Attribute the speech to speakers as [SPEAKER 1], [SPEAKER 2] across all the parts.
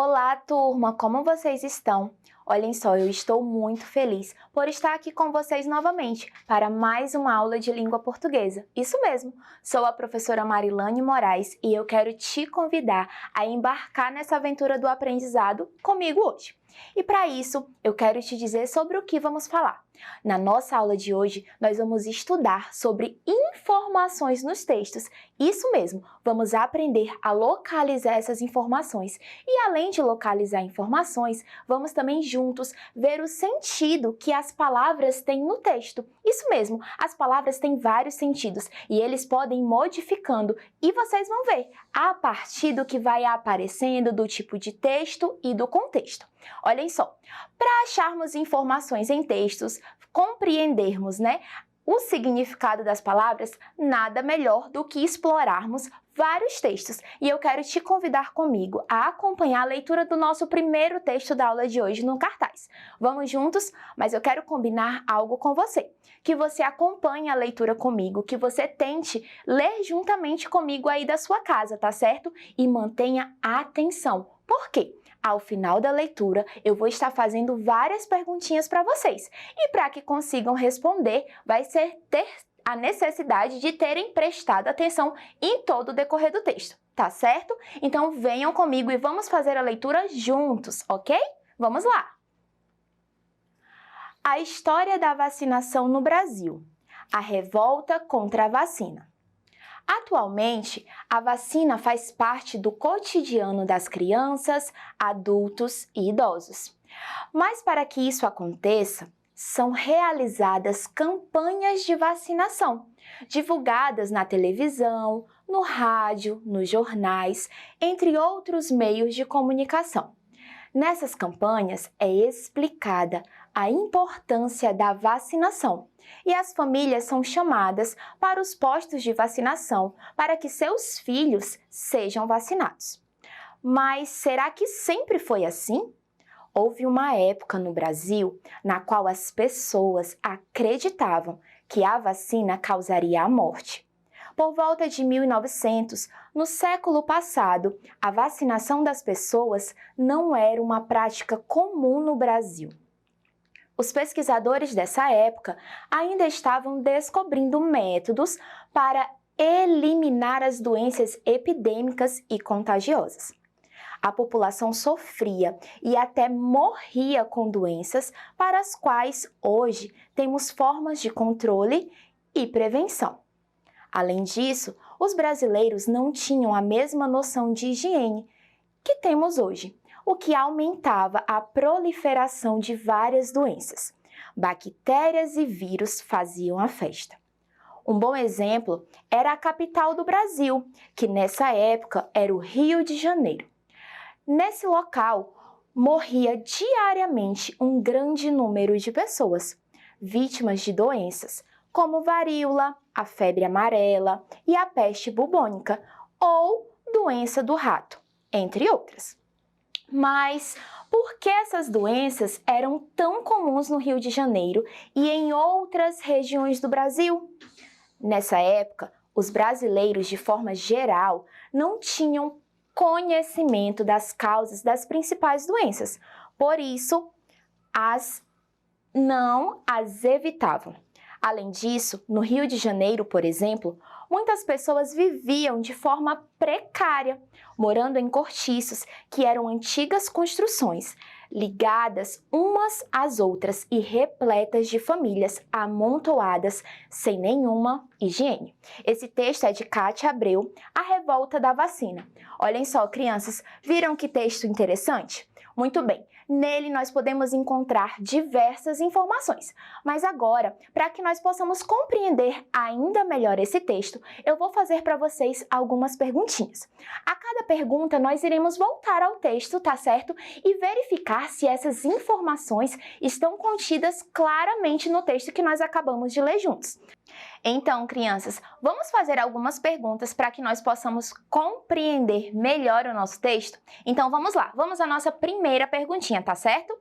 [SPEAKER 1] Olá, turma! Como vocês estão? Olhem só, eu estou muito feliz por estar aqui com vocês novamente para mais uma aula de língua portuguesa. Isso mesmo! Sou a professora Marilane Moraes e eu quero te convidar a embarcar nessa aventura do aprendizado comigo hoje. E para isso, eu quero te dizer sobre o que vamos falar. Na nossa aula de hoje, nós vamos estudar sobre informações nos textos. Isso mesmo, vamos aprender a localizar essas informações. E além de localizar informações, vamos também juntos ver o sentido que as palavras têm no texto. Isso mesmo, as palavras têm vários sentidos e eles podem ir modificando. E vocês vão ver a partir do que vai aparecendo, do tipo de texto e do contexto. Olhem só, para acharmos informações em textos, compreendermos, o significado das palavras, nada melhor do que explorarmos vários textos. E eu quero te convidar comigo a acompanhar a leitura do nosso primeiro texto da aula de hoje no cartaz. Vamos juntos? Mas eu quero combinar algo com você. Que você acompanhe a leitura comigo, que você tente ler juntamente comigo aí da sua casa, tá certo? E mantenha atenção. Por quê? Ao final da leitura, eu vou estar fazendo várias perguntinhas para vocês. E para que consigam responder, vai ter a necessidade de terem prestado atenção em todo o decorrer do texto, tá certo? Então venham comigo e vamos fazer a leitura juntos, ok? Vamos lá! A história da vacinação no Brasil. A revolta contra a vacina. Atualmente, a vacina faz parte do cotidiano das crianças, adultos e idosos. Mas para que isso aconteça, são realizadas campanhas de vacinação, divulgadas na televisão, no rádio, nos jornais, entre outros meios de comunicação. Nessas campanhas é explicada a importância da vacinação e as famílias são chamadas para os postos de vacinação para que seus filhos sejam vacinados. Mas será que sempre foi assim? Houve uma época no Brasil na qual as pessoas acreditavam que a vacina causaria a morte. Por volta de 1900, no século passado, a vacinação das pessoas não era uma prática comum no Brasil. Os pesquisadores dessa época ainda estavam descobrindo métodos para eliminar as doenças epidêmicas e contagiosas. A população sofria e até morria com doenças para as quais hoje temos formas de controle e prevenção. Além disso, os brasileiros não tinham a mesma noção de higiene que temos hoje, o que aumentava a proliferação de várias doenças. Bactérias e vírus faziam a festa. Um bom exemplo era a capital do Brasil, que nessa época era o Rio de Janeiro. Nesse local, morria diariamente um grande número de pessoas, vítimas de doenças, como varíola, a febre amarela e a peste bubônica, ou doença do rato, entre outras. Mas por que essas doenças eram tão comuns no Rio de Janeiro e em outras regiões do Brasil? Nessa época, os brasileiros, de forma geral, não tinham conhecimento das causas das principais doenças, por isso, não as evitavam. Além disso, no Rio de Janeiro, por exemplo, muitas pessoas viviam de forma precária, morando em cortiços, que eram antigas construções, ligadas umas às outras e repletas de famílias amontoadas sem nenhuma higiene. Esse texto é de Cátia Abreu, A Revolta da Vacina. Olhem só, crianças, viram que texto interessante? Muito bem, nele nós podemos encontrar diversas informações. Mas agora, para que nós possamos compreender ainda melhor esse texto, eu vou fazer para vocês algumas perguntinhas. A cada pergunta, nós iremos voltar ao texto, tá certo? E verificar se essas informações estão contidas claramente no texto que nós acabamos de ler juntos. Então, crianças, vamos fazer algumas perguntas para que nós possamos compreender melhor o nosso texto? Então, vamos lá. Vamos à nossa primeira perguntinha, tá certo?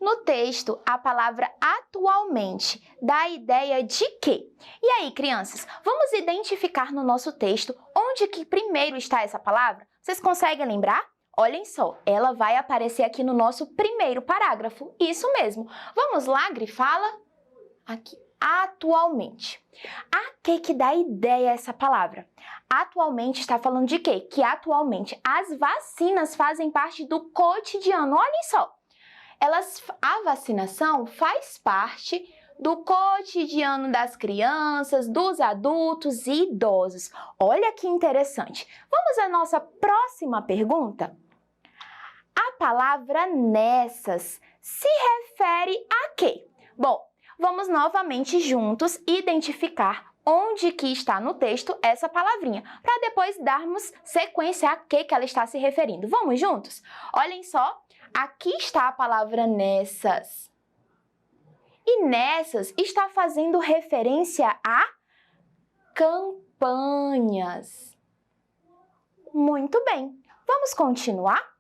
[SPEAKER 1] No texto, a palavra atualmente dá a ideia de quê? E aí, crianças, vamos identificar no nosso texto onde que primeiro está essa palavra? Vocês conseguem lembrar? Olhem só, ela vai aparecer aqui no nosso primeiro parágrafo. Isso mesmo. Vamos lá, grifá-la? Aqui. Atualmente. A que dá ideia essa palavra? Atualmente está falando de quê? Que atualmente as vacinas fazem parte do cotidiano. Olhem só. A vacinação faz parte do cotidiano das crianças, dos adultos e idosos. Olha que interessante. Vamos à nossa próxima pergunta? A palavra nessas se refere a quê? Bom, vamos novamente juntos identificar onde que está no texto essa palavrinha, para depois darmos sequência a que ela está se referindo. Vamos juntos? Olhem só, aqui está a palavra nessas. E nessas está fazendo referência a campanhas. Muito bem, vamos continuar?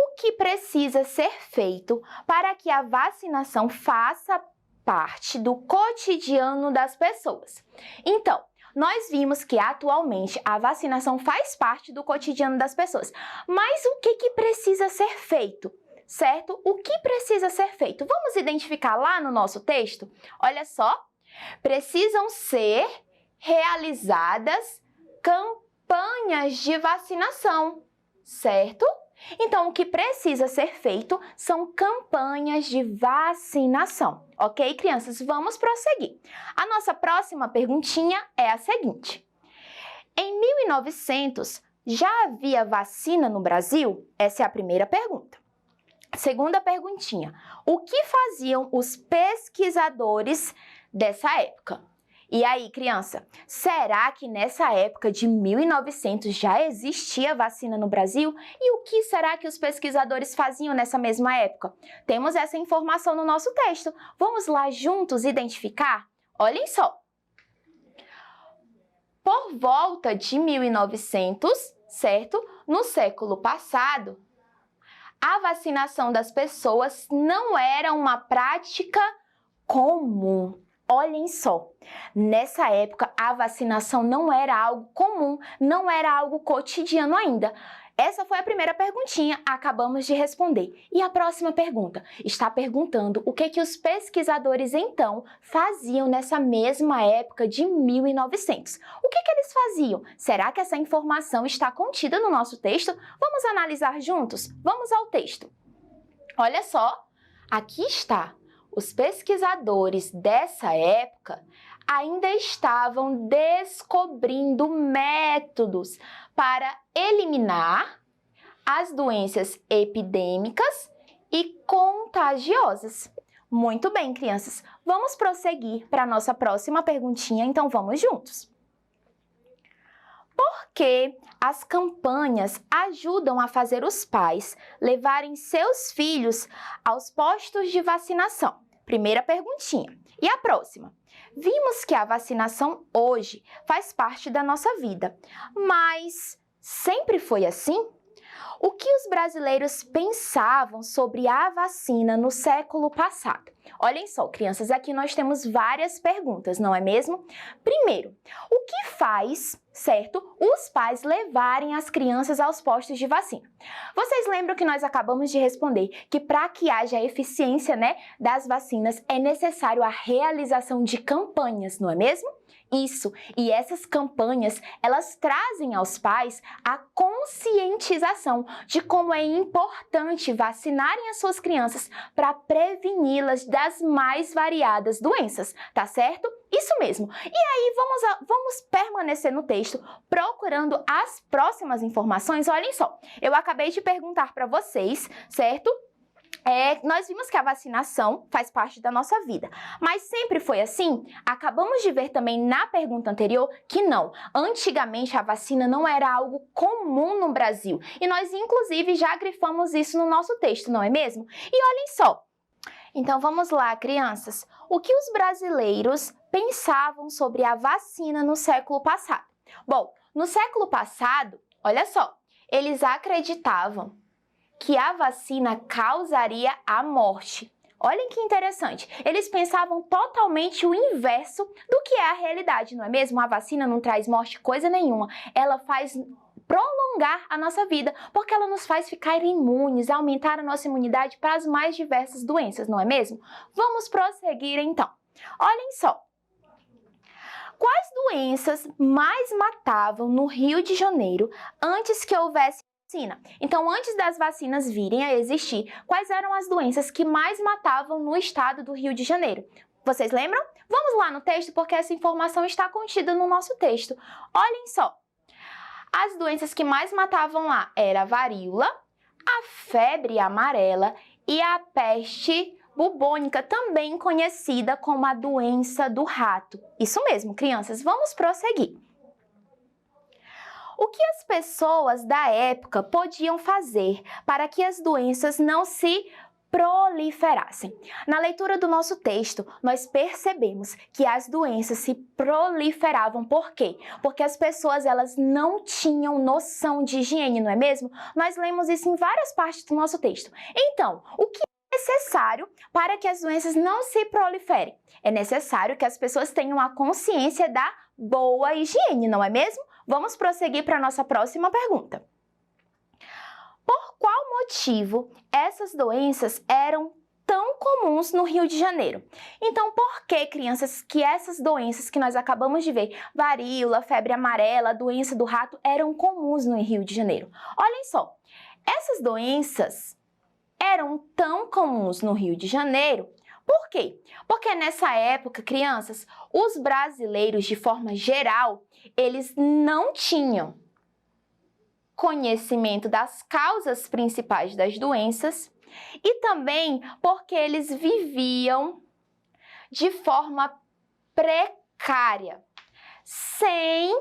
[SPEAKER 1] O que precisa ser feito para que a vacinação faça parte do cotidiano das pessoas? Então, nós vimos que atualmente a vacinação faz parte do cotidiano das pessoas. Mas o que precisa ser feito? Certo? O que precisa ser feito? Vamos identificar lá no nosso texto? Olha só, precisam ser realizadas campanhas de vacinação, certo? Então, o que precisa ser feito são campanhas de vacinação, ok, crianças? Vamos prosseguir. A nossa próxima perguntinha é a seguinte. Em 1900, já havia vacina no Brasil? Essa é a primeira pergunta. Segunda perguntinha, o que faziam os pesquisadores dessa época? E aí, criança, será que nessa época de 1900 já existia vacina no Brasil? E o que será que os pesquisadores faziam nessa mesma época? Temos essa informação no nosso texto. Vamos lá juntos identificar? Olhem só. Por volta de 1900, certo? No século passado, a vacinação das pessoas não era uma prática comum. Olhem só, nessa época a vacinação não era algo comum, não era algo cotidiano ainda. Essa foi a primeira perguntinha, acabamos de responder. E a próxima pergunta está perguntando o que os pesquisadores então faziam nessa mesma época de 1900. O que eles faziam? Será que essa informação está contida no nosso texto? Vamos analisar juntos? Vamos ao texto. Olha só, aqui está. Os pesquisadores dessa época ainda estavam descobrindo métodos para eliminar as doenças epidêmicas e contagiosas. Muito bem, crianças. Vamos prosseguir para a nossa próxima perguntinha, então vamos juntos. Por que as campanhas ajudam a fazer os pais levarem seus filhos aos postos de vacinação? Primeira perguntinha. E a próxima? Vimos que a vacinação hoje faz parte da nossa vida, mas sempre foi assim? O que os brasileiros pensavam sobre a vacina no século passado? Olhem só, crianças, aqui nós temos várias perguntas, não é mesmo? Primeiro, o que faz, certo, os pais levarem as crianças aos postos de vacina? Vocês lembram que nós acabamos de responder que para que haja eficiência, das vacinas é necessário a realização de campanhas, não é mesmo? Isso, e essas campanhas, elas trazem aos pais a conscientização de como é importante vacinarem as suas crianças para preveni-las das mais variadas doenças, tá certo? Isso mesmo. E aí, vamos permanecer no texto procurando as próximas informações. Olhem só, eu acabei de perguntar para vocês, certo? Nós vimos que a vacinação faz parte da nossa vida, mas sempre foi assim? Acabamos de ver também na pergunta anterior que não. Antigamente a vacina não era algo comum no Brasil e nós inclusive já grifamos isso no nosso texto, não é mesmo? E olhem só, então vamos lá, crianças, o que os brasileiros pensavam sobre a vacina no século passado? Bom, no século passado, olha só, eles acreditavam que a vacina causaria a morte. Olhem que interessante, eles pensavam totalmente o inverso do que é a realidade, não é mesmo? A vacina não traz morte coisa nenhuma, ela faz prolongar a nossa vida, porque ela nos faz ficar imunes, aumentar a nossa imunidade para as mais diversas doenças, não é mesmo? Vamos prosseguir então. Olhem só. Quais doenças mais matavam no Rio de Janeiro antes que houvesse vacina? Então, antes das vacinas virem a existir, quais eram as doenças que mais matavam no estado do Rio de Janeiro? Vocês lembram? Vamos lá no texto, porque essa informação está contida no nosso texto. Olhem só. As doenças que mais matavam lá era a varíola, a febre amarela e a peste bubônica, também conhecida como a doença do rato. Isso mesmo, crianças, vamos prosseguir. O que as pessoas da época podiam fazer para que as doenças não se proliferassem? Na leitura do nosso texto, nós percebemos que as doenças se proliferavam. Por quê? Porque as pessoas elas não tinham noção de higiene, não é mesmo? Nós lemos isso em várias partes do nosso texto. Então, o que é necessário para que as doenças não se proliferem? É necessário que as pessoas tenham a consciência da boa higiene, não é mesmo? Vamos prosseguir para a nossa próxima pergunta. Por qual motivo essas doenças eram tão comuns no Rio de Janeiro? Então, por que, crianças, que essas doenças que nós acabamos de ver, varíola, febre amarela, doença do rato, eram comuns no Rio de Janeiro? Olhem só, essas doenças eram tão comuns no Rio de Janeiro. Por quê? Porque nessa época, crianças, os brasileiros, de forma geral, eles não tinham conhecimento das causas principais das doenças e também porque eles viviam de forma precária, sem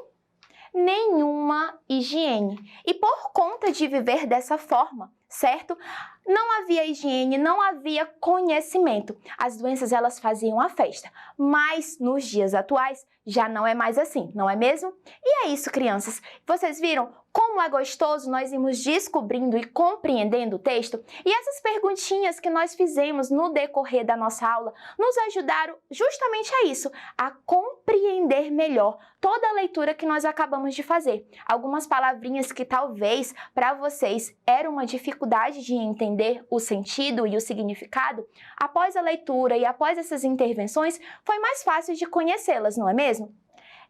[SPEAKER 1] nenhuma higiene. E por conta de viver dessa forma, certo? Não havia higiene, não havia conhecimento. As doenças elas faziam a festa, mas nos dias atuais já não é mais assim, não é mesmo? E é isso, crianças. Vocês viram como é gostoso nós irmos descobrindo e compreendendo o texto? E essas perguntinhas que nós fizemos no decorrer da nossa aula nos ajudaram justamente a isso, a compreender melhor toda a leitura que nós acabamos de fazer. Algumas palavrinhas que talvez para vocês era uma dificuldade de entender o sentido e o significado, após a leitura e após essas intervenções, foi mais fácil de conhecê-las, não é mesmo?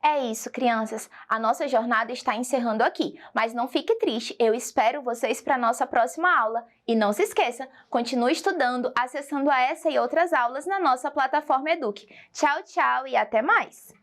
[SPEAKER 1] É isso, crianças. A nossa jornada está encerrando aqui, mas não fique triste, eu espero vocês para a nossa próxima aula. E não se esqueça, continue estudando, acessando a essa e outras aulas na nossa plataforma Eduque. Tchau, tchau e até mais!